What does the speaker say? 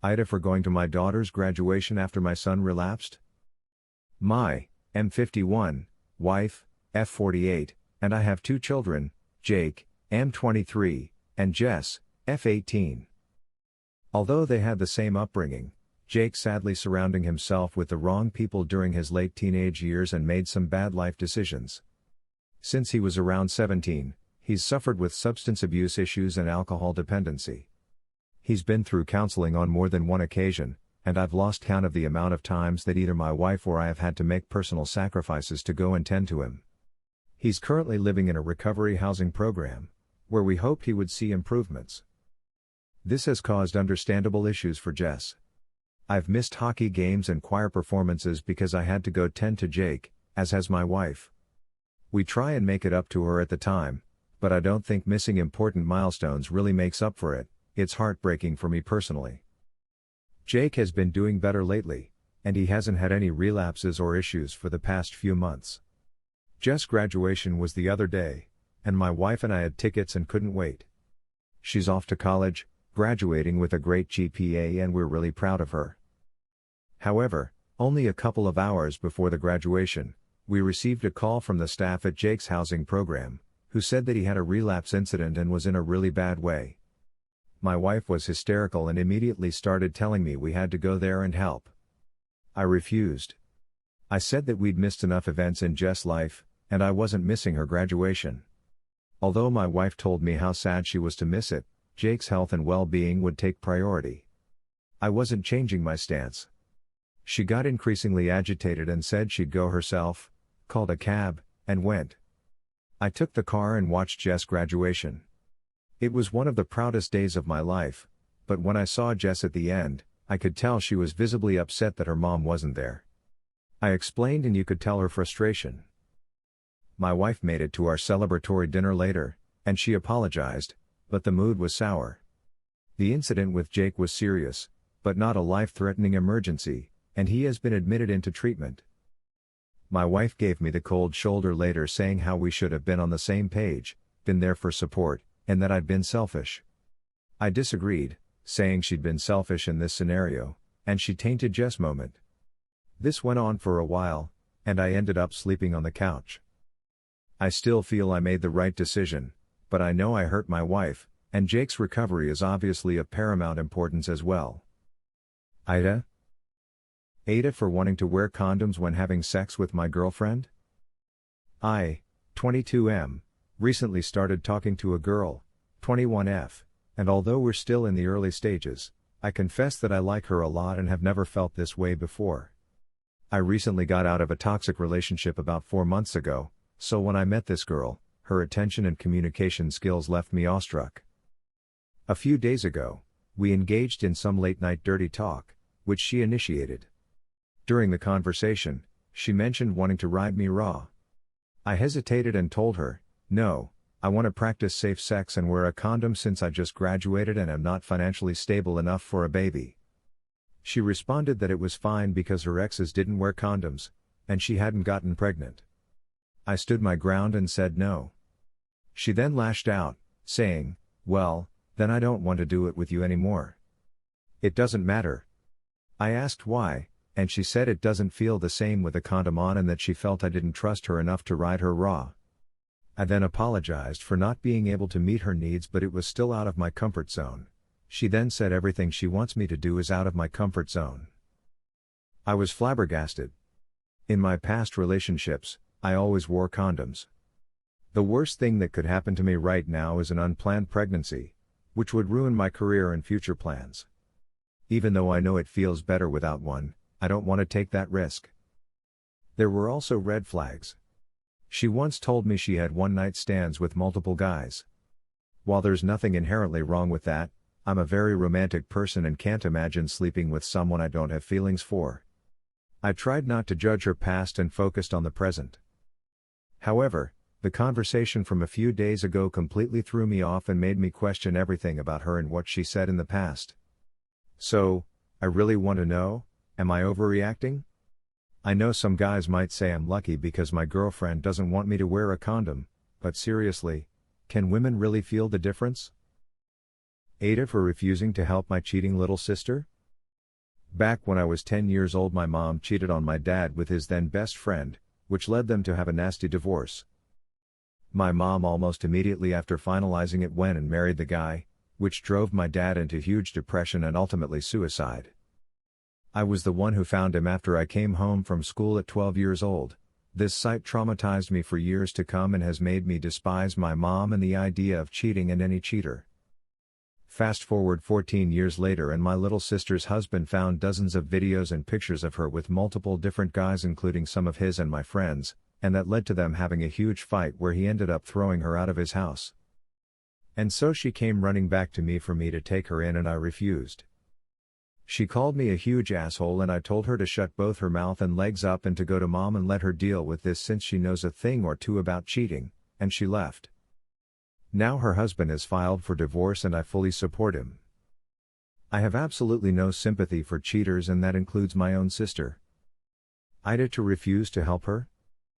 AITA for going to my daughter's graduation after my son relapsed? My, M51, wife, F48, and I have 2 children, Jake, M23, and Jess, F18. Although they had the same upbringing, Jake sadly surrounding himself with the wrong people during his late teenage years and made some bad life decisions. Since he was around 17, he's suffered with substance abuse issues and alcohol dependency. He's been through counseling on more than one occasion, and I've lost count of the amount of times that either my wife or I have had to make personal sacrifices to go and tend to him. He's currently living in a recovery housing program, where we hoped he would see improvements. This has caused understandable issues for Jess. I've missed hockey games and choir performances because I had to go tend to Jake, as has my wife. We try and make it up to her at the time, but I don't think missing important milestones really makes up for it. It's heartbreaking for me personally. Jake has been doing better lately, and he hasn't had any relapses or issues for the past few months. Jess' graduation was the other day, and my wife and I had tickets and couldn't wait. She's off to college, graduating with a great GPA, and we're really proud of her. However, only a couple of hours before the graduation, we received a call from the staff at Jake's housing program, who said that he had a relapse incident and was in a really bad way. My wife was hysterical and immediately started telling me we had to go there and help. I refused. I said that we'd missed enough events in Jess' life, and I wasn't missing her graduation. Although my wife told me how sad she was to miss it, Jake's health and well-being would take priority. I wasn't changing my stance. She got increasingly agitated and said she'd go herself, called a cab, and went. I took the car and watched Jess' graduation. It was one of the proudest days of my life, but when I saw Jess at the end, I could tell she was visibly upset that her mom wasn't there. I explained and you could tell her frustration. My wife made it to our celebratory dinner later, and she apologized, but the mood was sour. The incident with Jake was serious, but not a life-threatening emergency, and he has been admitted into treatment. My wife gave me the cold shoulder later, saying how we should have been on the same page, been there for support, and that I'd been selfish. I disagreed, saying she'd been selfish in this scenario, and she tainted Jess' moment. This went on for a while, and I ended up sleeping on the couch. I still feel I made the right decision, but I know I hurt my wife, and Jake's recovery is obviously of paramount importance as well. AITA? AITA for wanting to wear condoms when having sex with my girlfriend? I, 22M, recently started talking to a girl, 21F, and although we're still in the early stages, I confess that I like her a lot and have never felt this way before. I recently got out of a toxic relationship about 4 months ago, so when I met this girl, her attention and communication skills left me awestruck. A few days ago, we engaged in some late-night dirty talk, which she initiated. During the conversation, she mentioned wanting to ride me raw. I hesitated and told her, no, I want to practice safe sex and wear a condom since I just graduated and am not financially stable enough for a baby. She responded that it was fine because her exes didn't wear condoms, and she hadn't gotten pregnant. I stood my ground and said no. She then lashed out, saying, well, then I don't want to do it with you anymore. It doesn't matter. I asked why, and she said it doesn't feel the same with a condom on and that she felt I didn't trust her enough to ride her raw. I then apologized for not being able to meet her needs, but it was still out of my comfort zone. She then said everything she wants me to do is out of my comfort zone. I was flabbergasted. In my past relationships, I always wore condoms. The worst thing that could happen to me right now is an unplanned pregnancy, which would ruin my career and future plans. Even though I know it feels better without one, I don't want to take that risk. There were also red flags. She once told me she had one-night stands with multiple guys. While there's nothing inherently wrong with that, I'm a very romantic person and can't imagine sleeping with someone I don't have feelings for. I tried not to judge her past and focused on the present. However, the conversation from a few days ago completely threw me off and made me question everything about her and what she said in the past. So, I really want to know, am I overreacting? I know some guys might say I'm lucky because my girlfriend doesn't want me to wear a condom, but seriously, can women really feel the difference? AITA for refusing to help my cheating little sister? Back when I was 10 years old, my mom cheated on my dad with his then best friend, which led them to have a nasty divorce. My mom almost immediately after finalizing it went and married the guy, which drove my dad into huge depression and ultimately suicide. I was the one who found him after I came home from school at 12 years old. This sight traumatized me for years to come and has made me despise my mom and the idea of cheating and any cheater. Fast forward 14 years later and my little sister's husband found dozens of videos and pictures of her with multiple different guys, including some of his and my friends, and that led to them having a huge fight where he ended up throwing her out of his house. And so she came running back to me for me to take her in and I refused. She called me a huge asshole and I told her to shut both her mouth and legs up and to go to mom and let her deal with this since she knows a thing or two about cheating, and she left. Now her husband has filed for divorce and I fully support him. I have absolutely no sympathy for cheaters and that includes my own sister. AITA to refuse to help her?